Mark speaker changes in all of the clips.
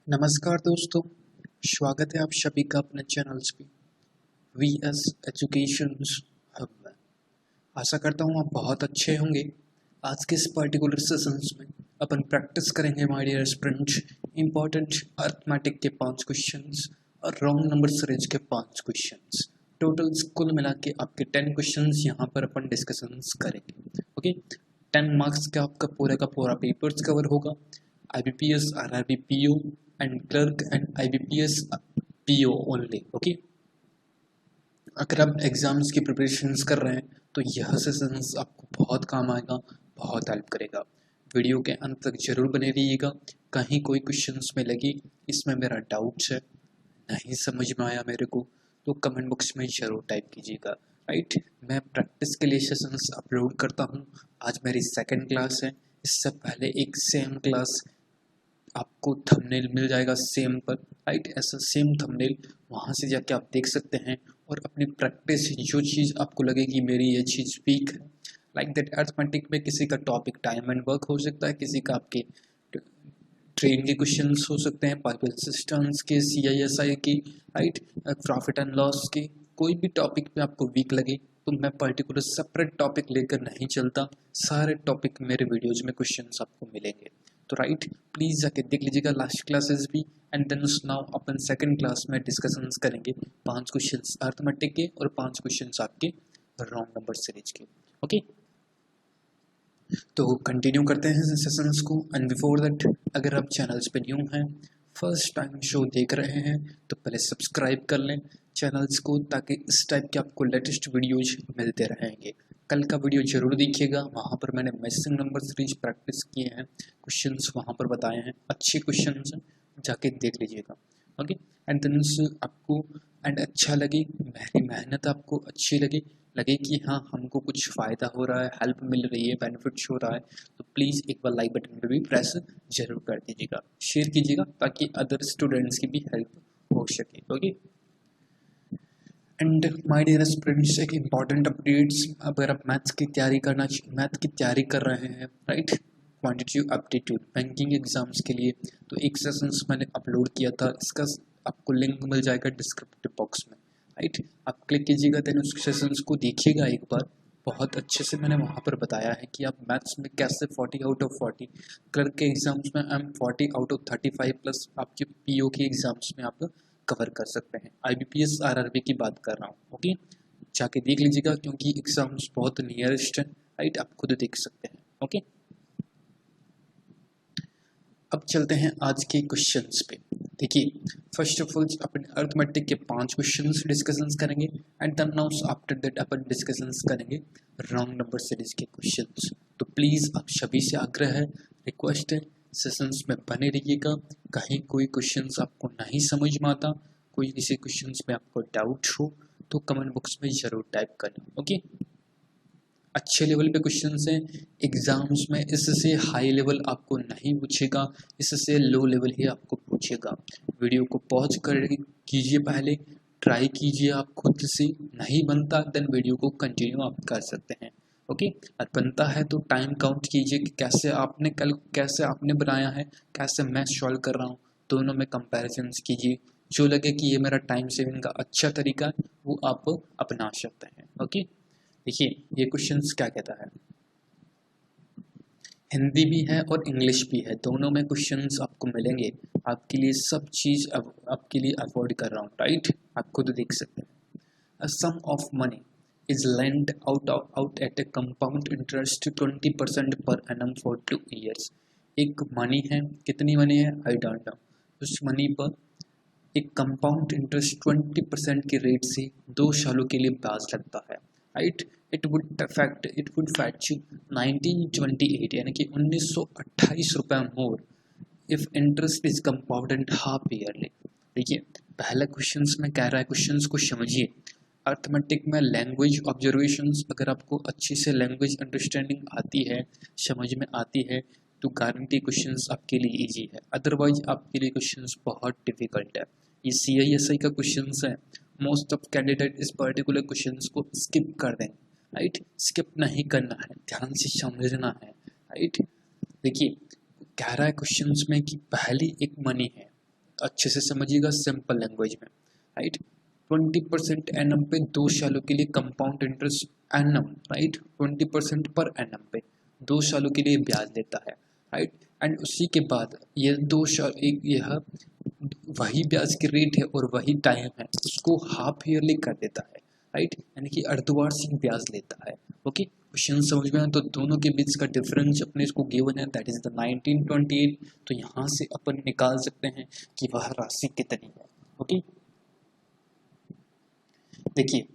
Speaker 1: नमस्कार दोस्तों, स्वागत है आप सभी का अपने चैनल्स पे वी एस एजुकेशन हब में। आशा करता हूँ आप बहुत अच्छे होंगे। आज के इस पर्टिकुलर सेशंस में अपन प्रैक्टिस करेंगे my dear students important arithmetic के 5 क्वेश्चंस और रॉन्ग नंबर सीरीज के 5 क्वेश्चंस। टोटल कुल मिला के आपके 10 क्वेश्चंस यहाँ पर अपन डिस्कशंस करेंगे। ओके, 10 मार्क्स का आपका पूरा का पूरा पेपर्स कवर होगा। IBPS, RRB PO and clerk and IBPS PO only. Okay, अगर आप एग्जाम्स की प्रिपरेशंस कर रहे हैं तो यह सेशंस आपको बहुत काम आएगा, बहुत हेल्प करेगा। वीडियो के अंत तक जरूर बने रहिएगा। कहीं कोई क्वेश्चंस में लगी इसमें मेरा डाउट्स है, नहीं समझ में आया मेरे को, तो कमेंट बॉक्स में जरूर टाइप कीजिएगा। राइट, मैं प्रैक्टिस के लिए सेशंस अपलोड करता हूँ। आज मेरी सेकंड क्लास है। इससे पहले एक सेम क्लास आपको थंबनेल मिल जाएगा सेम पर। राइट, ऐसा सेम थंबनेल वहाँ से जाके आप देख सकते हैं और अपनी प्रैक्टिस जो चीज़ आपको लगेगी मेरी ये चीज़ वीक है, लाइक दैट अर्थमेटिक में किसी का टॉपिक टाइम एंड वर्क हो सकता है, किसी का आपके ट्रेन के क्वेश्चंस हो सकते हैं, पाइपल सिस्टम्स के, CISI की, राइट, प्रॉफिट एंड लॉस के। कोई भी टॉपिक पे आपको वीक लगे तो मैं पर्टिकुलर सेपरेट टॉपिक लेकर नहीं चलता, सारे टॉपिक मेरे वीडियोज में क्वेश्चंस आपको मिलेंगे। तो राइट, प्लीज़ जाके देख लीजिएगा लास्ट क्लासेस भी। एंड देन नाउ अपन सेकंड क्लास में डिस्कशंस करेंगे 5 क्वेश्चंस अर्थमेटिक के और 5 क्वेश्चंस आपके रॉन्ग नंबर सीरीज के। ओके, तो कंटिन्यू करते हैं सेशंस को। एंड बिफोर दैट, अगर आप चैनल्स पे न्यू हैं, फर्स्ट टाइम शो देख रहे हैं, तो पहले सब्सक्राइब कर लें चैनल्स को, ताकि इस टाइप के आपको लेटेस्ट वीडियोज मिलते रहेंगे। कल का वीडियो जरूर देखिएगा, वहाँ पर मैंने मिसिंग नंबर सीरीज प्रैक्टिस किए हैं, क्वेश्चंस वहाँ पर बताए हैं, अच्छे क्वेश्चंस हैं, जाके देख लीजिएगा। ओके, एंड देन आपको एंड अच्छा लगे, मेरी मेहनत आपको अच्छी लगे कि हाँ हमको कुछ फ़ायदा हो रहा है, हेल्प मिल रही है, बेनिफिट्स हो रहा है, तो प्लीज़ एक बार लाइक बटन पे भी प्रेस जरूर कर दीजिएगा, शेयर कीजिएगा, ताकि अदर स्टूडेंट्स की भी हेल्प हो सके। Okay, and my dear students, एक इम्पॉर्टेंट अपडेट्स, अगर आप मैथ की तैयारी कर रहे हैं, right, quantitative aptitude banking exams के लिए, तो एक सेशंस मैंने अपलोड किया था, इसका आपको लिंक मिल जाएगा डिस्क्रिप्टिव बॉक्स में। राइट, आप क्लिक कीजिएगा, देन उस सेशंस को देखिएगा एक बार। बहुत अच्छे से मैंने वहाँ पर बताया है कि आप मैथ्स में कैसे 40 आउट ऑफ 40, क्लर्क के एग्जाम्स में 40 आउट ऑफ 35 प्लस आपके PO के एग्जाम्स में आप कवर कर सकते हैं। IBPS RRB की बात कर रहा हूँ। ओके, जाके देख लीजिएगा, क्योंकि एग्जाम्स बहुत नियरेस्ट हैं। राइट, आप खुद देख सकते हैं। ओके, अब चलते हैं आज के क्वेश्चंस पे। देखिए, फर्स्ट ऑफ ऑल अपन अर्थमेटिक के 5 क्वेश्चंस डिस्कशंस करेंगे, and then now after that अपन डिस्कशंस करेंगे रॉन्ग नंबर सीरीज के क्वेश्चंस। तो प्लीज़ आप सभी से आग्रह है, रिक्वेस्ट है, सेशंस में बने रहिएगा। कहीं कोई क्वेश्चंस आपको नहीं समझ में आता, कोई किसी क्वेश्चंस में आपको डाउट हो, तो कमेंट बॉक्स में ज़रूर टाइप करें। ओके, अच्छे लेवल पे क्वेश्चंस हैं, एग्जाम्स में इससे हाई लेवल आपको नहीं पूछेगा, इससे लो लेवल ही आपको पूछेगा। वीडियो को पॉज कर कीजिए, पहले ट्राई कीजिए, आप खुद से नहीं बनता देन वीडियो को कंटिन्यू आप कर सकते हैं। ओके, और बनता है तो टाइम काउंट कीजिए कि कैसे आपने बनाया है, कैसे मैं सॉल्व कर रहा हूँ, दोनों में कंपैरिजन्स कीजिए। जो लगे कि ये मेरा टाइम सेविंग का अच्छा तरीका है, वो आप अपना सकते हैं। ओके, देखिए ये क्वेश्चंस क्या कहता है, हिंदी भी है और इंग्लिश भी है, दोनों में क्वेश्चंस आपको मिलेंगे। आपके लिए सब चीज़ अब आपके लिए अवॉइड कर रहा हूँ। राइट, आप खुद देख सकते हैं। A sum of money is lend out at a compound interest 20% per annum for 2 years. एक मनी है, कितनी मनी है आई डोंट नो, उस मनी पर एक कंपाउंड इंटरेस्ट 20% के रेट से 2 सालों के लिए ब्याज लगता है। राइट, इट वुड फैच 1928 यानी कि 1928 रुपये more if interest is compounded half yearly. देखिए, पहला क्वेश्चंस में कह रहा है, क्वेश्चंस को समझिए। अर्थमेटिक में लैंग्वेज ऑब्जर्वेशंस, अगर आपको अच्छी से लैंग्वेज अंडरस्टैंडिंग आती है, समझ में आती है, तो गारंटी क्वेश्चंस आपके लिए इजी है, अदरवाइज आपके लिए क्वेश्चंस बहुत डिफिकल्ट है। ये CISI का क्वेश्चंस है, मोस्ट ऑफ कैंडिडेट इस पर्टिकुलर क्वेश्चंस को स्किप कर देंगे। राइट, स्किप नहीं करना है, ध्यान से समझना है। राइट, देखिए कह रहा है क्वेश्चंस में कि पहली एक मनी है, अच्छे से समझिएगा सिंपल लैंग्वेज में, राइट। 20% एनम पे 2 सालों के लिए compound interest annum, right, 20% per annum पे 2 सालों के लिए ब्याज देता है, राइट। एंड उसी के बाद ये 2 साल एक यह वही ब्याज की रेट है और वही टाइम है, उसको हाफ ईयरली कर देता है, राइट, यानी कि अर्धवार्षिक ब्याज लेता है। ओके, क्वेश्चन समझ में आया? तो दोनों के बीच का डिफरेंस अपने इसको गिवन है, दैट इज द 1928। तो यहाँ से अपन निकाल सकते हैं कि वह राशि कितनी है। ओके, देखिए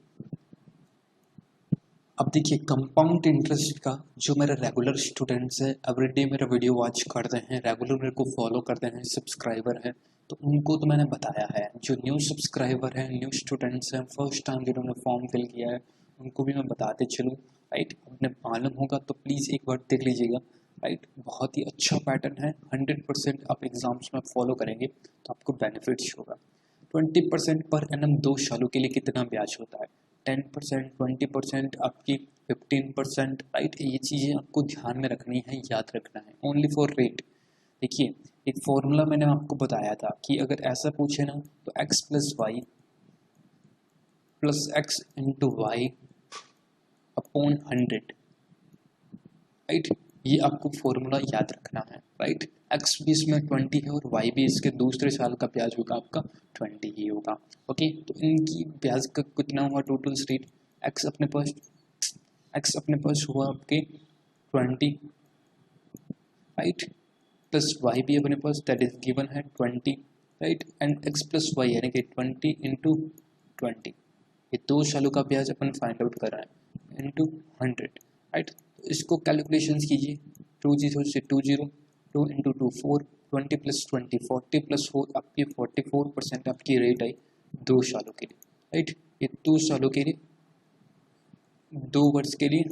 Speaker 1: अब देखिए कंपाउंड इंटरेस्ट का जो मेरे रेगुलर स्टूडेंट्स हैं, एवरीडे मेरा वीडियो वॉच करते हैं, रेगुलर मेरे को फॉलो करते हैं, सब्सक्राइबर हैं, तो उनको तो मैंने बताया है। जो न्यू सब्सक्राइबर हैं, न्यू स्टूडेंट्स हैं, फर्स्ट टाइम जिन्होंने फॉर्म फिल किया है, उनको भी मैं बताते चलूँ, राइट। अपने मालूम होगा तो प्लीज़ एक बार देख लीजिएगा, राइट। बहुत ही अच्छा पैटर्न है, 100% आप एग्जाम्स में फॉलो करेंगे तो आपको बेनिफिट्स होगा। 20% पर एनम 2 सालों के लिए कितना ब्याज होता है? 10%, 20%, आपकी 15%, राइट। ये चीज़ें आपको ध्यान में रखनी है, याद रखना है, ओनली फॉर रेट। देखिए एक फॉर्मूला मैंने आपको बताया था कि अगर ऐसा पूछे ना तो x plus y plus x into y upon 100, right. ये आपको फॉर्मूला याद रखना है, राइट। एक्स भी इसमें 20 है और वाई भी इसके दूसरे साल का ब्याज होगा आपका 20 ही होगा। ओके, तो इनकी ब्याज का कितना हुआ टोटल रेट? एक्स अपने पास हुआ आपके 20, राइट, प्लस वाई भी अपने पास दैट इज गिवन है 20, right. And x plus y यानी कि 20 इंटू 20, ये 2 सालों का ब्याज अपन फाइंड आउट कर रहे हैं, इंटू 100, राइट। इसको कैलकुलेशंस कीजिए, 2 0 से 2 0, 2 इंटू 2 4, 20 प्लस 20 40 प्लस 4, आपकी 44% आपकी रेट आई 2 सालों के लिए, राइट। ये 2 सालों के लिए, 2 वर्ष के लिए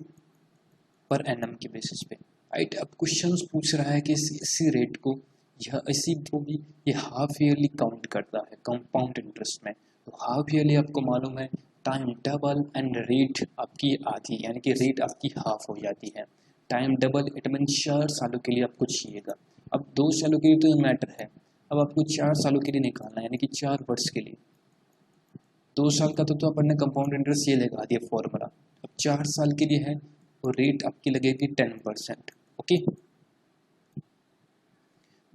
Speaker 1: पर एनम के बेसिस पे, राइट। अब क्वेश्चंस पूछ रहा है कि इसी रेट को यह इसी को भी ये हाफ ईयरली काउंट करता है कंपाउंड इंटरेस्ट में। तो हाफ ईयरली आपको मालूम है टाइम डबल एंड रेट आपकी आधी, यानी कि रेट आपकी हाफ हो जाती है। टाइम डबल इट मीन 4 सालों के लिए आपको चाहिएगा। अब 2 सालों के लिए तो मैटर है, अब आपको 4 सालों के लिए निकालना है, यानी कि 4 वर्ष के लिए। 2 साल का तो अपन ने कंपाउंड इंटरेस्ट ये लगा दिया फॉर्मूला, अब 4 साल के लिए है तो रेट आपकी लगेगी 10%। ओके,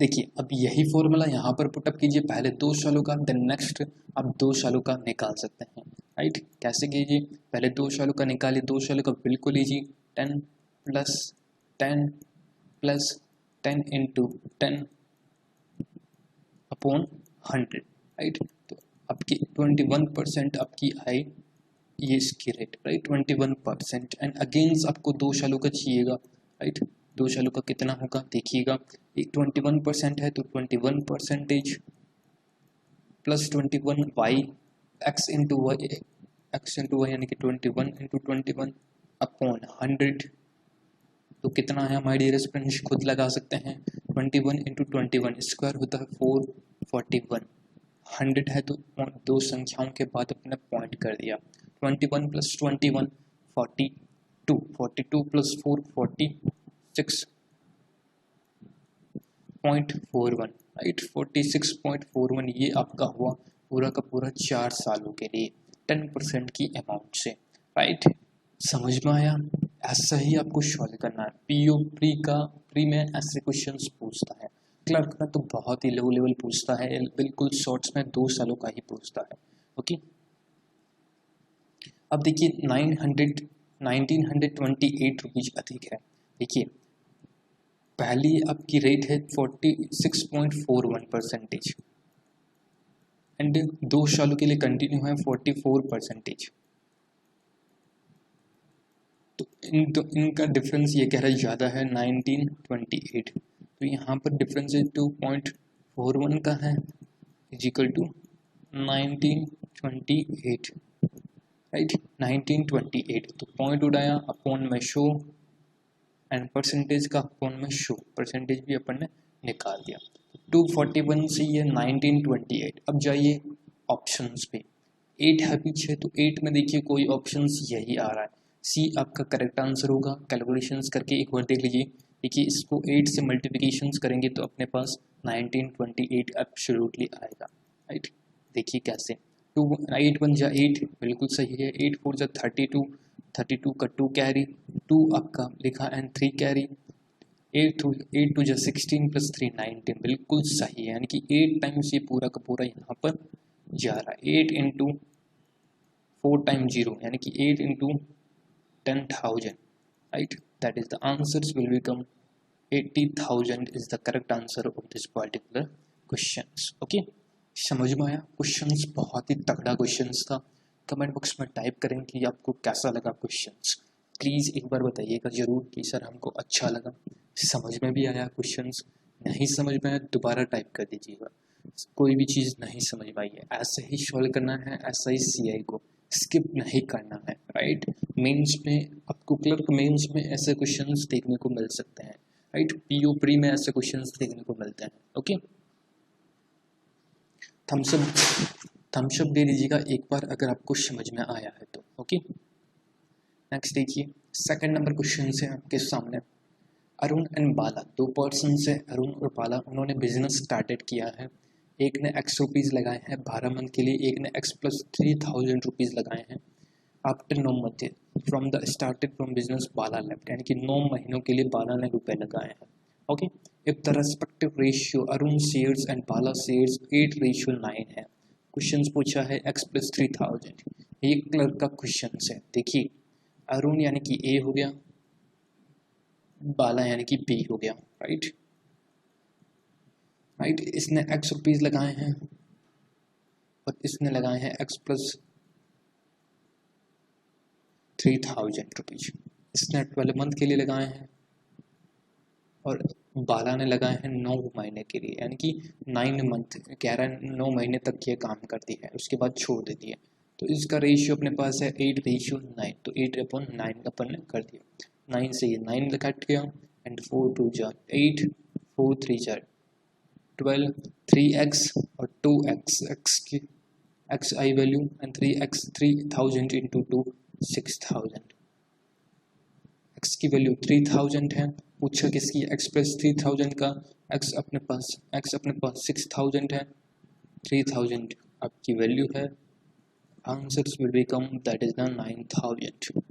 Speaker 1: देखिए अब यही फॉर्मूला यहाँ पर पुटअप कीजिए, पहले 2 सालों का, देन नेक्स्ट आप 2 सालों का निकाल सकते हैं, राइट। कैसे कीजिए? पहले 2 सालों का निकालिए, 2 सालों का बिल्कुल लीजिए, 10 plus 10 plus 10 into 10 upon 100, right. तो आपकी 21% आपकी आई ये इसकी रेट, राइट, 21%। एंड अगेंस्ट आपको 2 सालों का चाहिएगा, राइट। 2 सालों का कितना होगा देखिएगा, एक 21% है तो 21% plus 21 y x into y यानी कि 21 इंटू 21 अपॉन 100। तो कितना है हमारे डियर स्टूडेंट्स, खुद लगा सकते हैं, 21 इंटू 21 स्क्वायर होता है 441, 100 है तो 2 संख्याओं के बाद अपने पॉइंट कर दिया, 21 प्लस 21 42, 42 प्लस 4 46.41, राइट, 46.41। ये आपका हुआ पूरा का पूरा 4 सालों के लिए 10% की अमाउंट से, राइट। समझ में आया? ऐसा ही आपको सॉल्व करना है। पीओ प्री में ऐसे क्वेश्चंस पूछता है, क्लर्क में तो बहुत ही लो लेवल पूछता है, बिल्कुल शॉर्ट्स में 2 सालों का ही पूछता है। ओके, अब देखिए 1928 रुपीज अधिक है। देखिए पहली आपकी रेट है 46.41% एंड 2 सालों के लिए कंटिन्यू है 44%। तो इनका डिफरेंस ये कह रहा है ज़्यादा है 1928, तो यहाँ पर डिफरेंस है 2.41 का है इजिकल टू 1928, राइट, 1928। तो पॉइंट उड़ाया, अपॉन में शो एंड परसेंटेज का अपॉन में शो, परसेंटेज भी अपन ने निकाल दिया। 241 से ये 1928। अब जाइए ऑप्शंस पे, 8 है पीछे तो 8 में देखिए कोई ऑप्शंस यही आ रहा है, सी आपका करेक्ट आंसर होगा। कैलकुलेशंस करके एक बार देख लीजिए, देखिए इसको 8 से मल्टीप्लिकेशंस करेंगे तो अपने पास 1928 एब्सोल्युटली आएगा, राइट। देखिए कैसे, 2 8 1 जा 8 बिल्कुल सही है, 8 4 जा 32, 32 का 2 कैरी, 2 आपका लिखा एंड 3 कैरी, 8 2 जा 16 प्लस 3 19 बिल्कुल सही है, यानी कि 8 टाइम्स ये पूरा का पूरा यहाँ पर जा रहा है। 8 इंटू 4 टाइम्स 0 यानी कि 8 into 10,000, right? That is the answers will become 80,000 is the correct answer of this particular questions. Okay? समझ में आया? क्वेश्चंस बहुत ही तगड़ा क्वेश्चंस था। कमेंट बॉक्स में टाइप करें कि आपको कैसा लगा क्वेश्चंस। प्लीज़ एक बार बताइएगा ज़रूर कि सर हमको अच्छा लगा, समझ में भी आया क्वेश्चंस, नहीं समझ में आया दोबारा टाइप कर दीजिएगा। कोई भी चीज़ नहीं समझ में आई है ऐसे ही सॉल्व करना है, ऐसा ही सीआई को स्किप नहीं करना है, राइट। मेंस में आपको क्लर्क मेंस में ऐसे क्वेश्चंस देखने को मिल सकते हैं, राइट। पीओ प्री में ऐसे क्वेश्चंस देखने को मिलते हैं। ओके, थम्स अप दे दीजिएगा एक बार अगर आपको समझ में आया है तो। ओके, नेक्स्ट देखिए, सेकंड नंबर क्वेश्चन है आपके सामने। अरुण एंड बाला, दो पर्सन है अरुण और बाला, उन्होंने बिजनेस स्टार्टेड किया है। एक ने एक्स रुपीज़ लगाए हैं 12 मंथ के लिए, एक ने एक्स प्लस 3000 रुपीज़ लगाए हैं। After 9 month from the started from business Bala left, यानी कि 9 महीनों के लिए बाला ने रुपए लगाए हैं। Okay, if the respective ratio Arun shares and Bala shares 8:9 है। क्वेश्चन पूछा है एक्स प्लस 3000, ये क्लर्क का क्वेश्चन है। देखिए अरुण यानी कि ए हो गया, बाला यानी कि बी हो गया, राइट। राइट, इसने एक्स रुपीज़ लगाए हैं और इसने लगाए हैं एक्स प्लस 3000 रुपीज़। इसने 12 मंथ के लिए लगाए हैं और बाला ने लगाए हैं 9 महीने के लिए, यानी कि 9 मंथ, 9 महीने तक ये काम करती है, उसके बाद छोड़ देती है। तो इसका रेशियो अपने पास है 8:9, तो 8/9 अपन ने कर दिया। 9 से ये 9 कट गया एंड 4 2 जा 8, 4 3 जा 12, 3x और 2x, x की x I value and 3x 3000 into 2 6000, x की वैल्यू 3000 है। पूछा किसकी, x प्लस 3000 का, x अपने पास 6000 है, 3000 आपकी वैल्यू है। Answers will become that is the 9000।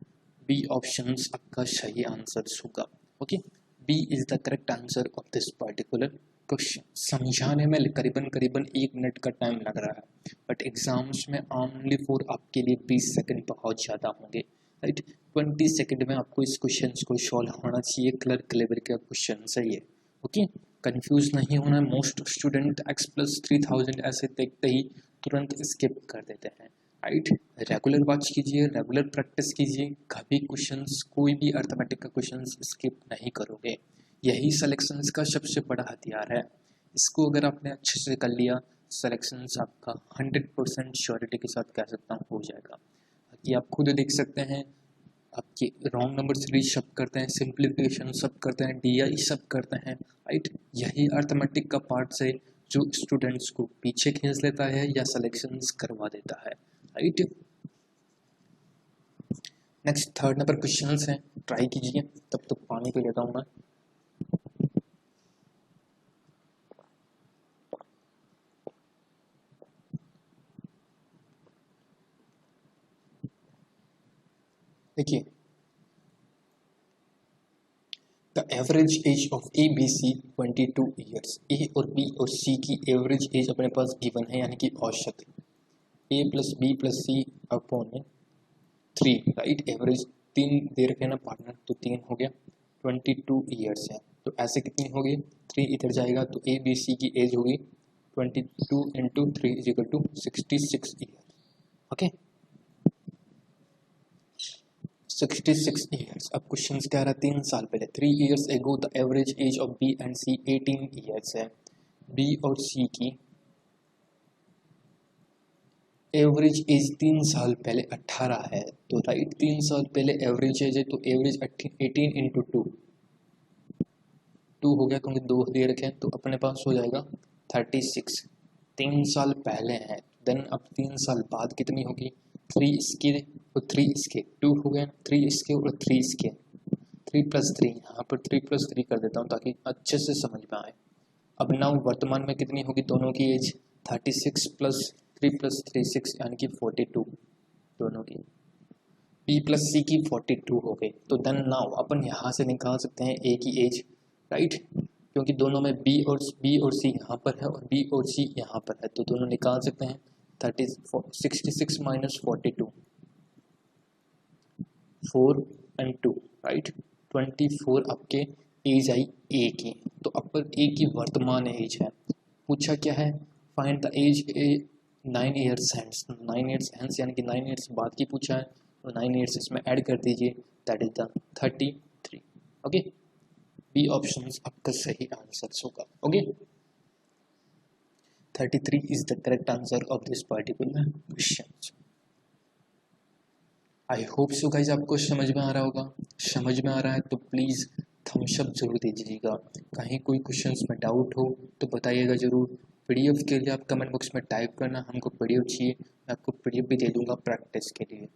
Speaker 1: B option आपका सही आंसर होगा। Okay, B is the correct answer of this particular question. समझाने में करीबन 1 मिनट का टाइम लग रहा है, बट एग्जाम्स में ओनली फॉर आपके लिए 20 सेकंड बहुत ज़्यादा होंगे, राइट। 20 सेकंड में आपको इस क्वेश्चन को सॉल्व होना चाहिए। क्लर्क लेवल का क्वेश्चन सही है। ओके, कंफ्यूज नहीं होना। मोस्ट स्टूडेंट एक्स प्लस 3000 ऐसे देखते ही तुरंत स्किप कर देते हैं, राइट। रेगुलर वॉच कीजिए, रेगुलर प्रैक्टिस कीजिए, कभी क्वेश्चंस, कोई भी अर्थमेटिक का क्वेश्चंस स्किप नहीं करोगे। यही सिलेक्शंस का सबसे बड़ा हथियार है। इसको अगर आपने अच्छे से कर लिया, सिलेक्शंस आपका 100% श्योरिटी के साथ कह सकता हूँ हो जाएगा। बाकी आप खुद देख सकते हैं, आपके रॉन्ग नंबर सीरीज सब करते हैं, सिंप्लीफिकेशन सब करते हैं, डीआई सब करते हैं, राइट। यही अर्थमेटिक का पार्ट से जो स्टूडेंट्स को पीछे खींच लेता है या सिलेक्शंस करवा देता है, right. Next third number questions हैं, ट्राई कीजिए। तब तक पानी पी लेता हूँ मैं। देखिए, the average age of A B C 22 years. A और बी और सी की एवरेज एज अपने पास गिवन है, यानी कि औसत ए प्लस बी प्लस सी अपॉन 3, राइट। एवरेज 3 दे रखे ना पार्टनर, तो 3 हो गया, 22 ईयर्स है। तो ऐसे कितनी होगी, 3 इधर जाएगा तो ए बी सी की एज होगी 22 into 3 is equal to 66 year. Okay, 66 years. अब क्वेश्चन क्या रहा, 3 साल पहले, 3 years ago the average age of B and C 18 years है। बी और सी की एवरेज एज 3 साल पहले 18 है, तो राइट 3 साल पहले एवरेज एज है, तो एवरेज 18 इंटू 2 हो गया, क्योंकि 2 दे रखे हैं, तो अपने पास हो जाएगा 36। 3 साल पहले है, देन अब 3 साल बाद कितनी होगी, 3 इसके और 3 इसके, 2 हो गया, 3 इसके और 3 इसके, 3+3, यहाँ पर 3+3 कर देता हूँ ताकि अच्छे से समझ में आए। अब नाउ वर्तमान में कितनी होगी दोनों की एज, 36 + 3 + 3 6 यानी कि 42 दोनों की। बी प्लस सी की 42 हो गई। तो देन नाउ अपन यहाँ से निकाल सकते हैं ए की एज, राइट, क्योंकि दोनों में बी और सी यहाँ पर है और बी और सी यहाँ पर है, तो दोनों निकाल सकते हैं। 66 - 42, 4 and 2, राइट, 24 आपके एज आई ए की। तो अपन ए की वर्तमान एज है, पूछा क्या है, find the age A 9 years hence, 9 years hence यानी कि 9 ईयर्स बाद की पूछा है, तो 9 ईयर्स इसमें ऐड कर दीजिए, that is the 33। Okay, B option आपका सही आंसर होगा। Okay, 33 is the correct answer of this particular question. I hope so guys आपको समझ में आ रहा होगा। समझ में आ रहा है तो प्लीज़ थम्स अप जरूर दीजिएगा। कहीं कोई क्वेश्चंस में डाउट हो तो बताइएगा ज़रूर। पीडीएफ के लिए आप कमेंट बॉक्स में टाइप करना, हमको पीडीएफ चाहिए, मैं आपको पीडीएफ भी दे दूंगा प्रैक्टिस के लिए।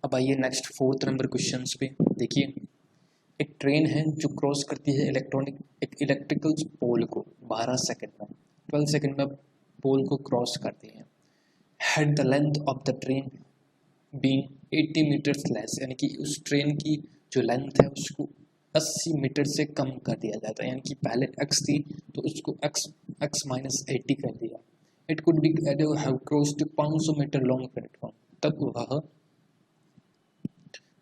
Speaker 1: अब आइए नेक्स्ट 4th नंबर क्वेश्चन पे। देखिए, एक ट्रेन है जो क्रॉस करती है एक इलेक्ट्रिकल पोल को 12 सेकेंड में, 12 सेकेंड में पोल को क्रॉस करती है। Had the length of the train being 80 metres less, यानी कि उस ट्रेन की जो लेंथ है उसको 80 मीटर से कम कर दिया जाता है, यानी कि पहले x थी तो उसको x -80 कर दिया। It could be have crossed 500 metre long platform, तब वह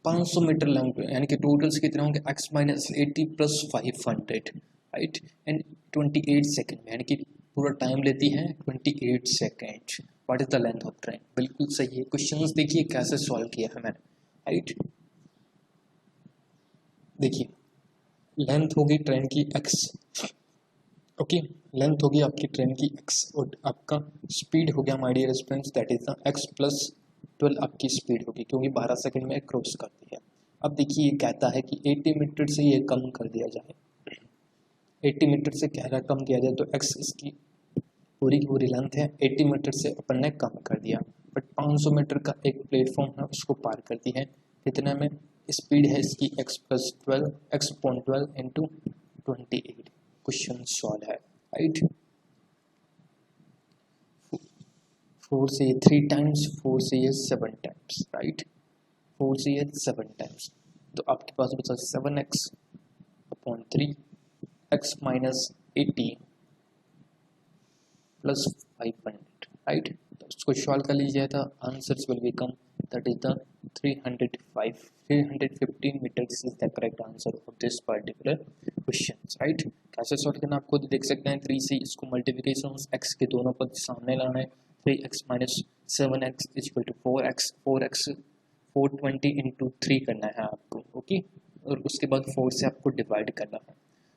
Speaker 1: 500 मीटर लॉन्ग, यानी कि टोटल्स कितने होंगे, x -80 + 500, राइट, एंड 28 सेकेंड में, यानी कि पूरा टाइम लेती है 28 second. What is the length of train, बिल्कुल सही है। क्वेश्चंस देखिए कैसे सॉल्व किया है मैंने, राइट। देखिए, लेंथ होगी ट्रेन की x, ओके, लेंथ होगी आपकी ट्रेन की x, और आपका स्पीड हो गया my dear students, that is the x + 12 आपकी स्पीड होगी, क्योंकि 12 सेकंड में क्रॉस करती है। अब देखिए, ये कहता है कि 80 मीटर से ये कम कर दिया जाए, 80 मीटर से कह रहा कम किया जाए, तो x इसकी पूरी की पूरी लेंथ है, 80 मीटर से अपन ने कम कर दिया, बट 500 मीटर का एक प्लेटफॉर्म है उसको पार करती है, कितने में, स्पीड है इसकी x + 12 x/12 × 28। क्वेश्चन सॉल्व है, राइट। 4 से ये 3 टाइम्स, 4 से ये 7 टाइम्स, राइट, 4 से ये 7 टाइम्स, तो आपके पास बचा 7x/3 x - 80 + 500, राइट। तो उसको सॉल्व कर लीजिए, था answers will become, that is the 315 metres is the correct answer of this particular question, right. कैसे सॉल्व करना आप खुद देख सकते हैं। 3 से इसको मल्टीप्लिकेशन x के दोनों पद सामने लाना है, 3x - 7x = 4x, 420 × 3 करना है आपको, ओके, और उसके बाद 4 से आपको डिवाइड करना है,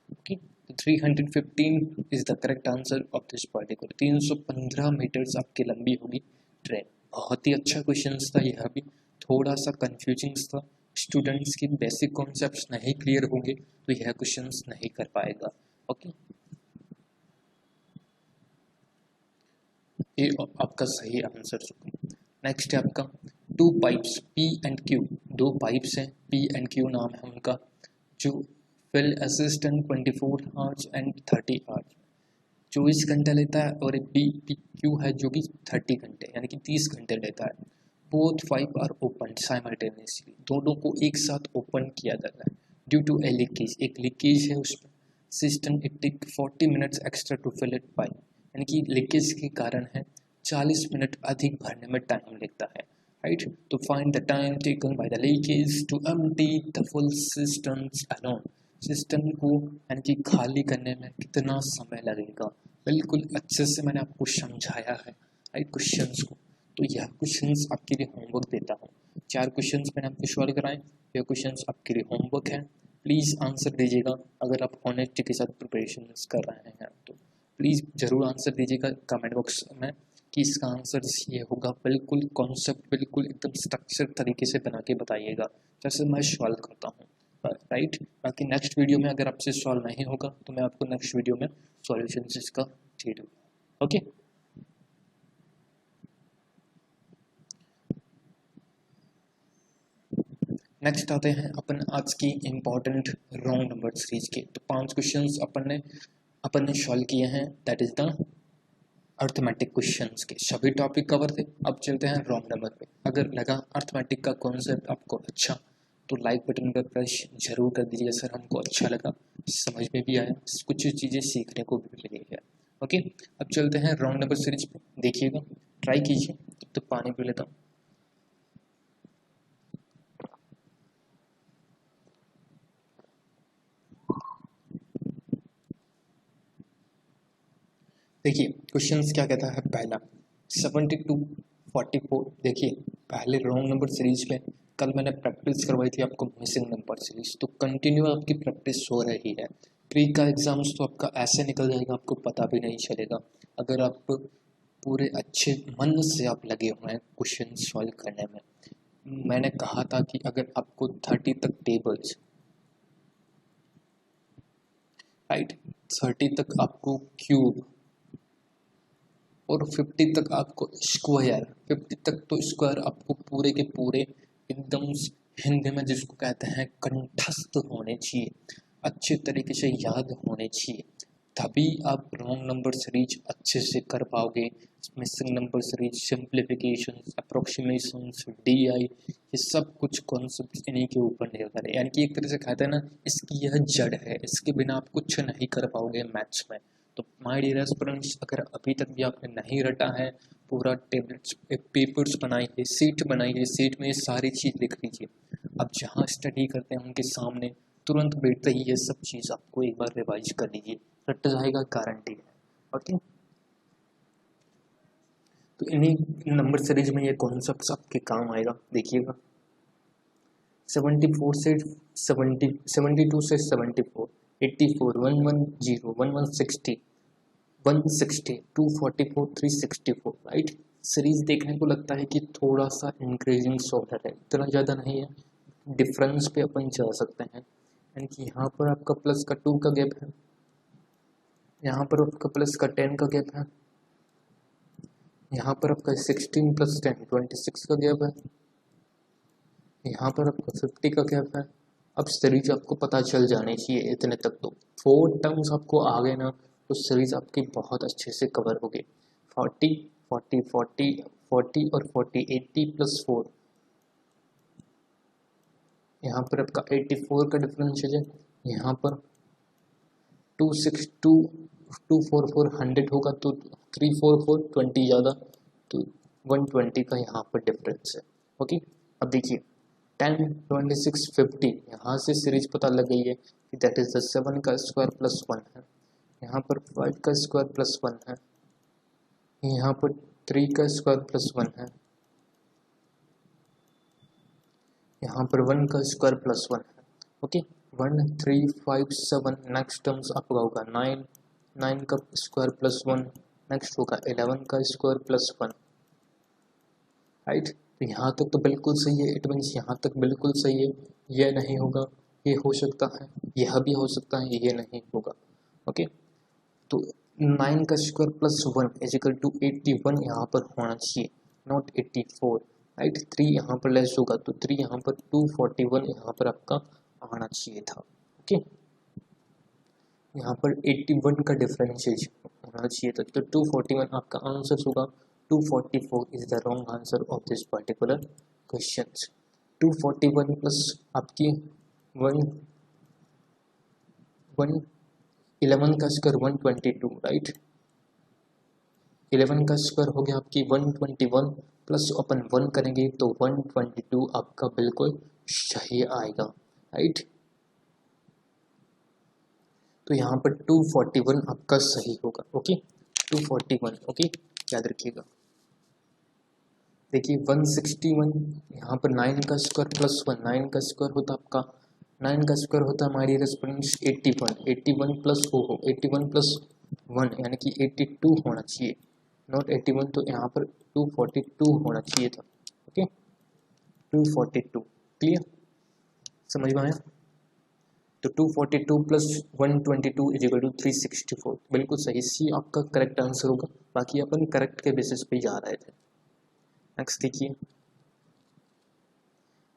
Speaker 1: ओके। तो 315 is the correct answer of this particular. 315 metres आपकी लंबी होगी ट्रेन। बहुत ही अच्छा क्वेश्चन था यह भी, थोड़ा सा कंफ्यूजिंग था, स्टूडेंट्स की बेसिक कॉन्सेप्ट्स नहीं क्लियर होंगे तो यह क्वेश्चन नहीं कर पाएगा, ओके। ये आपका सही आंसर होगा। नेक्स्ट है आपका 2 pipes P and Q, 2 pipes हैं, P and Q नाम है उनका, जो fill a cistern 24 hours and 30 hours 24 घंटे लेता है, और एक PQ है जो कि 30 घंटे यानी कि 30 घंटे लेता है। Both pipe are open simultaneously, दोनों को एक साथ ओपन किया जाता है। ड्यू टू ए लीकेज, एक लीकेज है उसमें, cistern it take 40 minutes extra to fill it pipe, यानी कि लीकेज के कारण है 40 मिनट अधिक भरने में टाइम लगता है, राइट। तो find the time taken by the leakage to empty the full cisterns alone, cistern को यानी कि खाली करने में कितना समय लगेगा, बिल्कुल अच्छे से मैंने आपको समझाया है, राइट, क्वेश्चंस को। तो यह क्वेश्चंस आपके लिए होमवर्क देता हूँ, 4 क्वेश्चंस मैंने आपको सॉल्व कराए, यह क्वेश्चंस आपके लिए होमवर्क है, प्लीज़ आंसर दीजिएगा। अगर आप ऑनेस्टी के साथ प्रिपरेशन कर रहे हैं तो प्लीज़ ज़रूर आंसर दीजिएगा कमेंट बॉक्स में कि इसका आंसर ये होगा, बिल्कुल कॉन्सेप्ट बिल्कुल एकदम स्ट्रक्चर तरीके से बना के बताइएगा जैसे मैं सॉल्व करता हूँ, राइट। बाकी नेक्स्ट वीडियो में अगर आपसे सॉल्व नहीं होगा तो मैं आपको नेक्स्ट वीडियो में सॉल्यूशन इसका दे दूँगा, ओके। नेक्स्ट आते हैं अपन आज की इम्पॉर्टेंट रॉन्ग नंबर सीरीज के। तो 5 क्वेश्चंस अपन ने सॉल्व किए हैं, that is the arithmetic questions के सभी टॉपिक कवर थे। अब चलते हैं रॉन्ग नंबर पे। अगर लगा अर्थमेटिक का कॉन्सेप्ट आपको अच्छा तो लाइक बटन पर प्रेस जरूर कर दीजिए सर, हमको अच्छा लगा, समझ में भी आया, कुछ चीज़ें सीखने को भी मिलेगी। ओके, अब चलते हैं रॉन्ग नंबर सीरीज पे, देखिएगा, ट्राई कीजिए। तो पानी पी लेता हूँ। देखिए क्वेश्चंस क्या कहता है। पहला 72-44। देखिए पहले रॉन्ग नंबर सीरीज में कल मैंने प्रैक्टिस करवाई थी आपको मिसिंग नंबर सीरीज, तो कंटिन्यू आपकी प्रैक्टिस हो रही है। प्री का एग्जाम्स तो आपका ऐसे निकल जाएगा, आपको पता भी नहीं चलेगा अगर आप पूरे अच्छे मन से आप लगे हुए हैं क्वेश्चन सॉल्व करने में। मैंने कहा था कि अगर आपको 30 तक टेबल्स, राइट, 30 तक आपको क्यूब और 50 तक आपको स्क्वायर, 50 तक तो स्क्वायर आपको पूरे के पूरे एकदम हिंदी में जिसको कहते हैं कंठस्थ होने चाहिए, अच्छे तरीके से याद होने चाहिए, तभी आप रॉन्ग नंबर सीरीज अच्छे से कर पाओगे। Missing number series, simplification, approximations, DI, ये सब कुछ कॉन्सेप्ट इन्हीं के ऊपर निर्भर है। यानी कि एक तरह से कहते हैं ना, इसकी यह जड़ है, इसके बिना आप कुछ नहीं कर पाओगे मैथ्स में। तो माय डियर एस्पिरेंट्स, अगर अभी तक भी आपने नहीं रटा है, पूरा टेबलेट्स पेपर्स बनाइए, सीट बनाइए, सीट में ये सारी चीज़ लिख लीजिए। अब जहाँ स्टडी करते हैं उनके सामने तुरंत बैठते ही ये सब चीज़ आपको एक बार रिवाइज कर लीजिए, रट जाएगा, गारंटी है। ओके, तो इन्हीं नंबर सीरीज में ये कॉन्सेप्ट आपके काम आएगा। देखिएगा 74 से 70, 72 से 74, 84, 110, 1160, 160, 244, 364, राइट। सीरीज देखने को लगता है कि थोड़ा सा इंक्रीजिंग ऑर्डर है, इतना ज़्यादा नहीं है, डिफरेंस पे अपन जा सकते हैं। यानी कि यहाँ पर आपका प्लस का 2 का गैप है, यहाँ पर आपका प्लस का 10 का गैप है, यहाँ पर आपका 16 + 10 26 का गैप है, यहाँ पर आपका 50 का गैप है। अब सीरीज आपको पता चल जानी चाहिए इतने तक, तो 4 टर्म्स आपको आ गए ना, तो सीरीज आपकी बहुत अच्छे से कवर होगी। 40, 40, 40, 40 और 40, 80 + 4, यहाँ पर आपका 84 का डिफरेंस है। यहाँ पर 262, 244 100 होगा, तो 344 20 ज़्यादा, तो 120 का यहाँ पर डिफरेंस है। ओके, अब देखिए 10, 26, 50, यहाँ से सीरीज पता लग गई है कि दैट इज द 7 का स्क्वायर + 1 है, यहाँ पर 5 का स्क्वायर + 1 है, यहाँ पर 3 का स्क्वायर + 1 है, यहाँ पर 1 का स्क्वायर + 1 है। ओके, 1, 3, 5, 7, नेक्स्ट टर्म्स आपका होगा 9, 9 का स्क्वायर + 1, नेक्स्ट होगा 11 का स्क्वायर + 1, राइट। तो यहाँ तक तो बिल्कुल सही है, इट मीन्स यहाँ तक बिल्कुल सही है। यह नहीं होगा, ये हो सकता है, यह भी हो सकता है, ये नहीं होगा। ओके, तो 9 का स्क्वायर + 1 = 81 यहाँ पर होना चाहिए, नॉट 84, राइट। 3 यहाँ पर लेस होगा, तो 3 यहाँ पर 241 यहाँ पर आपका आना चाहिए था। ओके, यहाँ पर 81 का डिफरेंशिएज होना चाहिए था, तो 241 आपका आंसर होगा। 244 is the wrong answer of this particular questions. 241 plus आपकी 11 का स्क्वायर 122, राइट। 11 का स्क्वायर हो गया आपकी 121, प्लस अपन 1 करेंगे तो 122 आपका बिल्कुल सही आएगा, राइट। तो यहाँ पर 241 आपका सही होगा। ओके, 241, ओके, याद रखिएगा। देखिए 161, यहाँ पर 9 का स्क्वायर + 1, 9 का स्क्वायर होता आपका, 9 का स्क्वायर होता हमारी रेस्पोंडेंस 81, 81 + 4, 81 + 1 यानी कि 82 होना चाहिए, नॉट 81, तो यहाँ पर 242 होना चाहिए था। ओके, 242, क्लियर, समझ में आया। तो 242 + 122 = 364, बिल्कुल सही, सी आपका करेक्ट आंसर होगा। बाकी अपन करेक्ट के बेसिस पे जा रहे थे। नेक्स्ट देखिए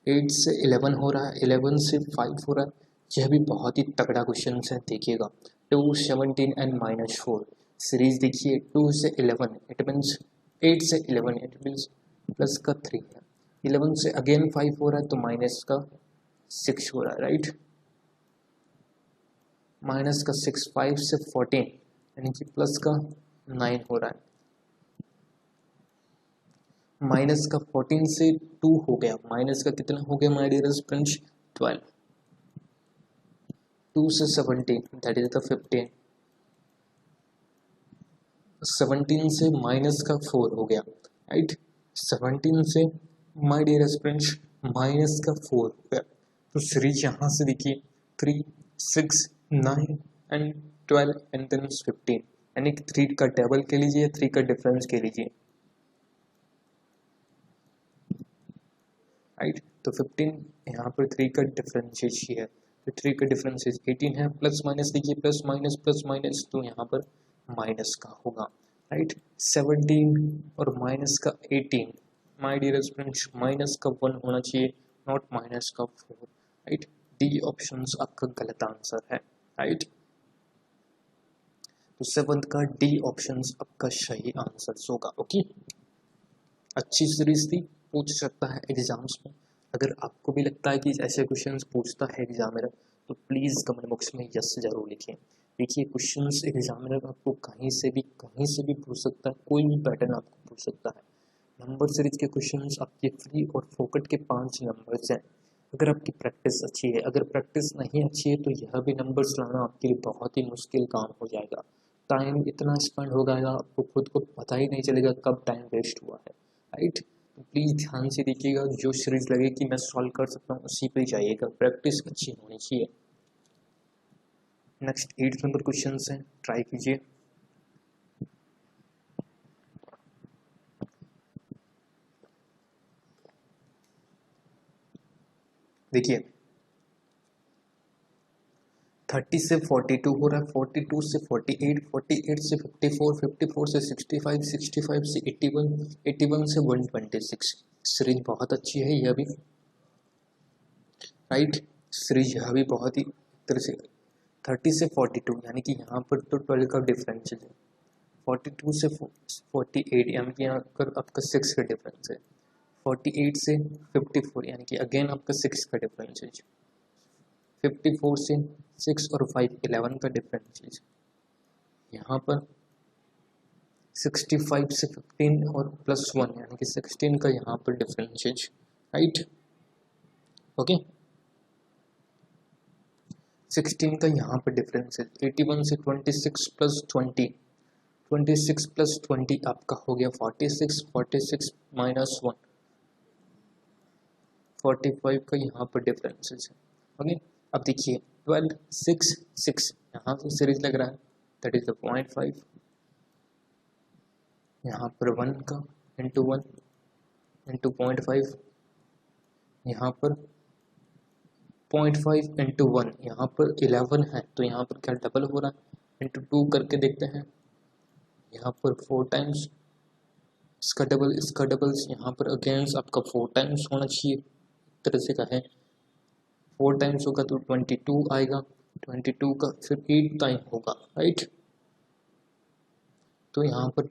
Speaker 1: 8 से 11 हो रहा है, 11 से 5 हो रहा है। यह भी बहुत ही तगड़ा क्वेश्चन है, देखिएगा। 2, 17 एंड -4 सीरीज देखिए, 2 से 11 इट मीन्स 8 से 11 इट मीन्स प्लस का 3 है, 11 से अगेन 5 हो रहा है तो माइनस का 6 हो रहा है, राइट। माइनस का 6, 5 से 14 यानी कि प्लस का 9 हो रहा है। माइनस का 14 से 2 हो गया, माइनस का कितना हो गया माय डियर फ्रेंड्स 12। 2 से 17 दैट इज द 15। 17 से माइनस का 4 हो गया, राइट। 17 से माय डियर फ्रेंड्स माइनस का 4 हो गया। तो सीरीज यहाँ से देखिए 3, 6, 9 एंड 12 एंड देन 15, यानी कि 3 का टेबल के लीजिए, 3 का डिफरेंस के लीजिए, राइट। तो 15 यहाँ पर 3 का डिफरेंशिएट ही है, तो 3 का डिफरेंशिएट 18 है। प्लस माइनस देखिए, प्लस माइनस तो यहाँ पर माइनस का होगा, राइट। 17 और माइनस का 18 माय डियर फ्रेंड्स माइनस का 1 होना चाहिए, नॉट माइनस का 4, राइट। डी ऑप्शन आपका गलत आंसर है, राइट। तो 7th का डी ऑप्शन आपका सही आंसर होगा, ओके। अच्छी सीरीज थी, पूछ सकता है एग्जाम्स में। अगर आपको भी लगता है कि ऐसे क्वेश्चंस पूछता है एग्जामिनर तो प्लीज़ कमेंट बॉक्स में यस जरूर लिखें। देखिए क्वेश्चंस एग्जामिनर आपको कहीं से भी पूछ सकता है, कोई भी पैटर्न आपको पूछ सकता है। नंबर सीरीज के क्वेश्चंस आपके फ्री और फोकट के 5 नंबर्स हैं। अगर आपकी प्रैक्टिस अच्छी है, अगर प्रैक्टिस नहीं अच्छी है तो यह भी नंबर्स लाना आपके लिए बहुत ही मुश्किल काम हो जाएगा। टाइम इतना स्पेंड हो जाएगा आपको खुद को पता ही नहीं चलेगा कब टाइम वेस्ट हुआ है, राइट। तो प्लीज़ ध्यान से देखिएगा, जो सीरीज लगे कि मैं सॉल्व कर सकता हूँ उसी पे जाइएगा, प्रैक्टिस अच्छी होनी चाहिए। नेक्स्ट 8th नंबर क्वेश्चन है, ट्राई कीजिए। देखिए 30 से 42 हो रहा है, 42 से 48, 48 से 54, 54 से 65, 65 से 81, 81 से 126। सीरीज बहुत अच्छी है यह भी, राइट। सीरीज यह भी बहुत ही तरह से 30 से 42 यानी कि यहाँ पर तो 12 का डिफरेंस है। 42 से 48 यानी कि यहाँ पर आपका 6 का डिफरेंस है। 48 से 54 यानी कि अगेन आपका 6 का डिफरेंस है। 54 से 6 और 5 11 का डिफरेंस है। यहाँ पर 65 से 15 और +1 यानी कि 16 का यहाँ पर डिफरेंस है, राइट, ओके। 16 का यहाँ पर डिफरेंस है। 81 से 26 + 20, 26 + 20 आपका हो गया 46, 46 - 1 45 का यहाँ पर डिफरेंस है, ओके। अब देखिए 12, 6, 6 यहाँ से सीरीज लग रहा है, दैट इज द 0.5। यहाँ पर 1 का इंटू 1 इंटू 0.5, यहाँ पर 0.5 इंटू 1, यहाँ पर 11 है तो यहाँ पर क्या डबल हो रहा है, इंटू 2 करके देखते हैं। यहाँ पर 4 टाइम्स, इसका डबल, यहाँ पर अगेंस्ट आपका 4 टाइम्स होना चाहिए, एक तरह से कहें 4 टाइम्स होगा तो 22 आएगा, 22 का फिर 8 टाइम होगा, राइट। तो यहाँ पर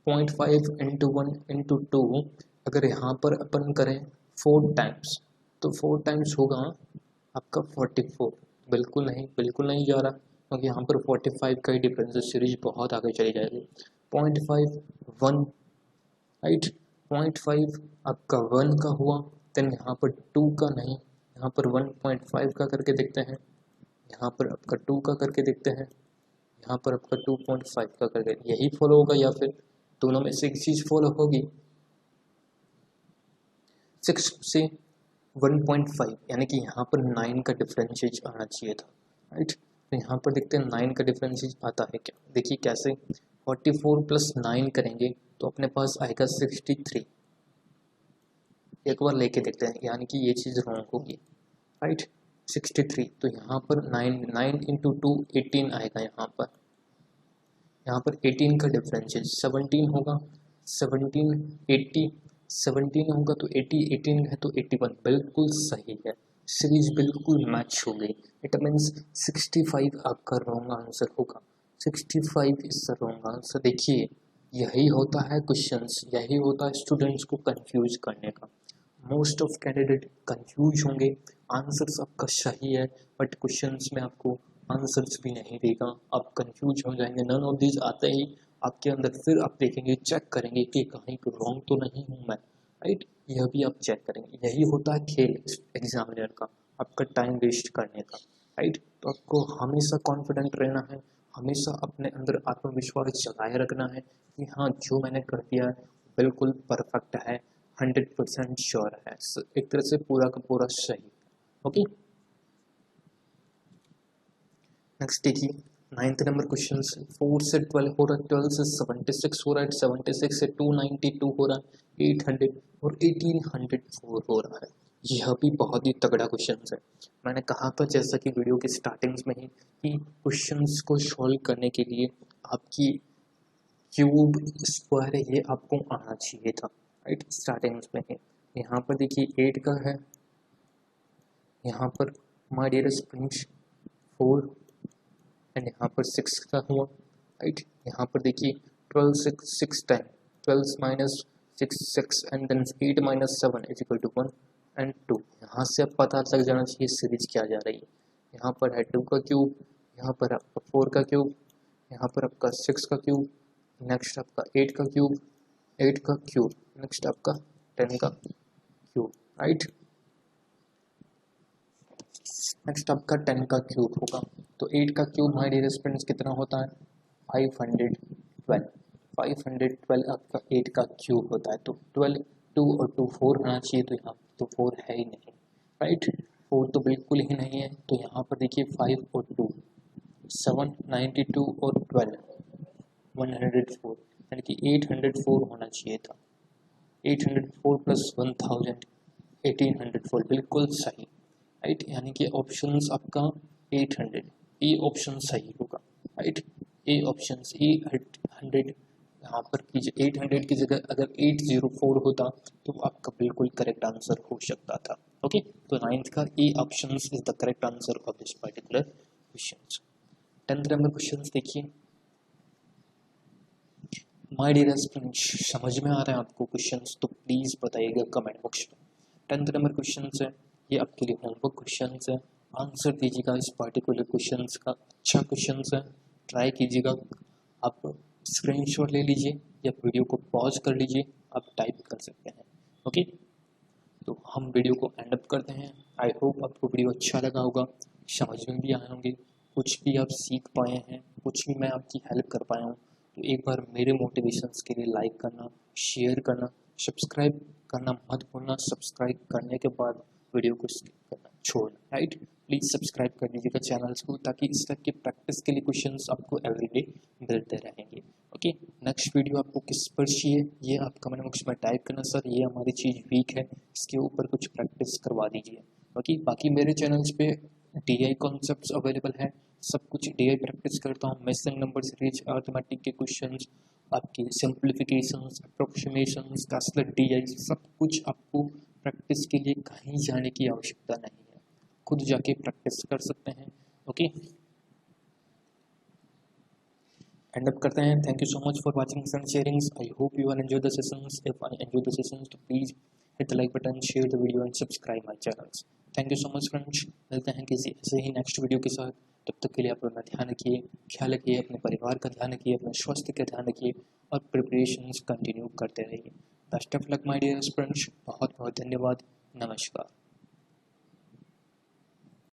Speaker 1: 0.5 इंटू 1 इंटू 2, अगर यहाँ पर अपन करें 4 टाइम्स तो 4 टाइम्स होगा आपका 44। बिल्कुल नहीं जा रहा क्योंकि यहाँ पर 45 का ही डिफरेंस है, सीरीज बहुत आगे चली जाएगी। 0.5 1, राइट। 0.5 आपका 1 का हुआ, देन यहाँ पर 2 का नहीं, यहाँ पर 1.5 का करके देखते हैं, यहाँ पर आपका 2 का करके देखते हैं, यहाँ पर आपका 2.5 का करके, यही फॉलो होगा या फिर दोनों में से एक चीज़ फॉलो होगी। 6 से 1.5 यानी कि यहाँ पर 9 का डिफरेंशिएट आना चाहिए था, राइट। तो यहाँ पर देखते हैं 9 का डिफरेंशिएट आता है क्या, देखिए कैसे। 44 + 9 करेंगे तो अपने पास आएगा 63। एक बार लेके देखते हैं, यानी कि ये चीज़ रॉन्ग होगी, राइट। 63 तो यहाँ पर 9 इंटू 2 18 आएगा, यहाँ पर 18 का डिफरेंस है 17 होगा, 17 80 17 होगा तो 80, 18 है तो 81, बिल्कुल सही है। सीरीज बिल्कुल मैच हो गई। इट मीन्स 65 आपका रॉन्ग आंसर होगा। 65 इज द रॉन्ग आंसर। देखिए यही होता है क्वेश्चंस, यही होता है स्टूडेंट्स को कंफ्यूज करने का। मोस्ट ऑफ कैंडिडेट कंफ्यूज होंगे, आंसर्स आपका सही है बट क्वेश्चंस में आपको आंसर्स भी नहीं देगा, आप कंफ्यूज हो जाएंगे। नन ऑफ दीज आते ही आपके अंदर फिर आप देखेंगे, चेक करेंगे कि कहीं रॉन्ग तो नहीं हूँ मैं, राइट। यह भी आप चेक करेंगे। यही होता है खेल एग्जामिनर का, आपका टाइम वेस्ट करने का, राइट। तो आपको हमेशा कॉन्फिडेंट रहना है, हमेशा अपने अंदर आत्मविश्वास जगाए रखना है कि हाँ जो मैंने कर दिया है बिल्कुल परफेक्ट है, 100% श्योर है, एक तरह से पूरा का पूरा सही। ओके, नेक्स्ट देखिए 9th नंबर क्वेश्चन से 4 से 12 हो रहा है, 12 से 76 हो रहा है, 76 से 292 हो रहा है, 800 और 1804 हो रहा है। यह भी बहुत ही तगड़ा क्वेश्चन है। मैंने कहा था जैसा कि वीडियो के स्टार्टिंग्स में ही कि क्वेश्चंस को सॉल्व करने के लिए आपकी क्यूब स्क्वायर है ये आपको आना चाहिए था, राइट। स्टार्टिंग्स में ही यहाँ पर देखिए 8 का है, यहाँ पर माय डियरेस्ट फ्रेंड्स 4 एंड यहाँ पर 6 का हुआ, राइट। यहाँ पर देखिए 12 6 10, 12 minus 6 and then 8 minus 7 is equal to 1 and 2। यहाँ से अब पता लग जाना चाहिए सीरीज क्या जा रही है। यहाँ पर है 2 का क्यूब, यहाँ पर आपका 4 का क्यूब, यहाँ पर आपका 6 का क्यूब, नेक्स्ट आपका 8 का क्यूब, 8 का क्यूब, नेक्स्ट आपका 10 का क्यूब, राइट। नेक्स्ट आपका 10 का क्यूब होगा। तो 8 का क्यूब माय डियर फ्रेंड्स कितना होता है 512, 512 आपका 8 का क्यूब होता है। तो 12 2 और 2 4 होना चाहिए, तो यहाँ तो 4 है ही नहीं, राइट। 4 तो बिल्कुल ही नहीं है। तो यहाँ पर देखिए 5 और 2 7 92 और 12 104, यानी कि 804 होना चाहिए था। 804 प्लस 1000 1804, बिल्कुल सही, राइट। यानी कि ऑप्शंस आपका 800, ए ऑप्शन सही होगा, राइट। ए ऑप्शन ए 100 यहाँ पर कीजिए। 800 की जगह अगर 804 होता तो आपका बिल्कुल करेक्ट आंसर हो सकता था। ओके, तो 9th का A option is the correct answer of this particular question. 10th number question देखिए माय डियर फ्रेंड्स, समझ में आ रहा है आपको क्वेश्चंस तो प्लीज़ बताइएगा कमेंट बॉक्स में। 10th नंबर क्वेश्चन है, ये आपके लिए होमवर्क क्वेश्चन है, आंसर दीजिएगा इस पर्टिकुलर क्वेश्चन का। अच्छा क्वेश्चन है, ट्राई कीजिएगा। आप स्क्रीनशॉट ले लीजिए या वीडियो को पॉज कर लीजिए, आप टाइप कर सकते हैं। ओके, तो हम वीडियो को एंड अप करते हैं। आई होप आपको वीडियो अच्छा लगा होगा, समझ में भी आए होंगे, कुछ भी आप सीख पाए हैं, कुछ भी मैं आपकी हेल्प कर पाया हूँ। तो एक बार मेरे मोटिवेशंस के लिए लाइक करना, शेयर करना, सब्सक्राइब करना मत भूलना। सब्सक्राइब करने के बाद वीडियो को स्किप करना छोड़ना, राइट। प्लीज़ सब्सक्राइब कर लीजिएगा चैनल्स को, ताकि इस तरह की प्रैक्टिस के लिए क्वेश्चंस आपको एवरीडे मिलते रहेंगे। ओके, नेक्स्ट वीडियो आपको किस पर चाहिए ये आप कमेंट बॉक्स में टाइप करना, सर ये हमारी चीज़ वीक है, इसके ऊपर कुछ प्रैक्टिस करवा दीजिए। ओके, बाकी मेरे चैनल्स पे DI कॉन्सेप्ट्स अवेलेबल है, सब कुछ DI प्रैक्टिस करता हूँ। मिसिंग नंबर सीरीज, अर्थमेटिक के क्वेश्चंस, आपकी सिंप्लीफिकेशंस, अप्रोक्सीमेशंस, कैसलेट DI, सब कुछ आपको प्रैक्टिस के लिए कहीं जाने की आवश्यकता नहीं है, खुद जाके प्रैक्टिस कर सकते हैं। ओके, एंड अप करते हैं। Thank you so much for watching and sharings. I hope you are enjoy the sessions. If I enjoy the sessions तो please hit the like button, share the video and subscribe my channels. Thank you so much friends, मिलते हैं किसी ऐसे ही next video के साथ। तब तक के लिए आप अपना ध्यान रखिए, ख्याल रखिए, अपने परिवार का ध्यान रखिए, अपने स्वास्थ्य का ध्यान रखिए और प्रिपरेशंस कंटिन्यू करते रहिए। Best of luck my dear friends, बहुत बहुत धन्यवाद, नमस्कार।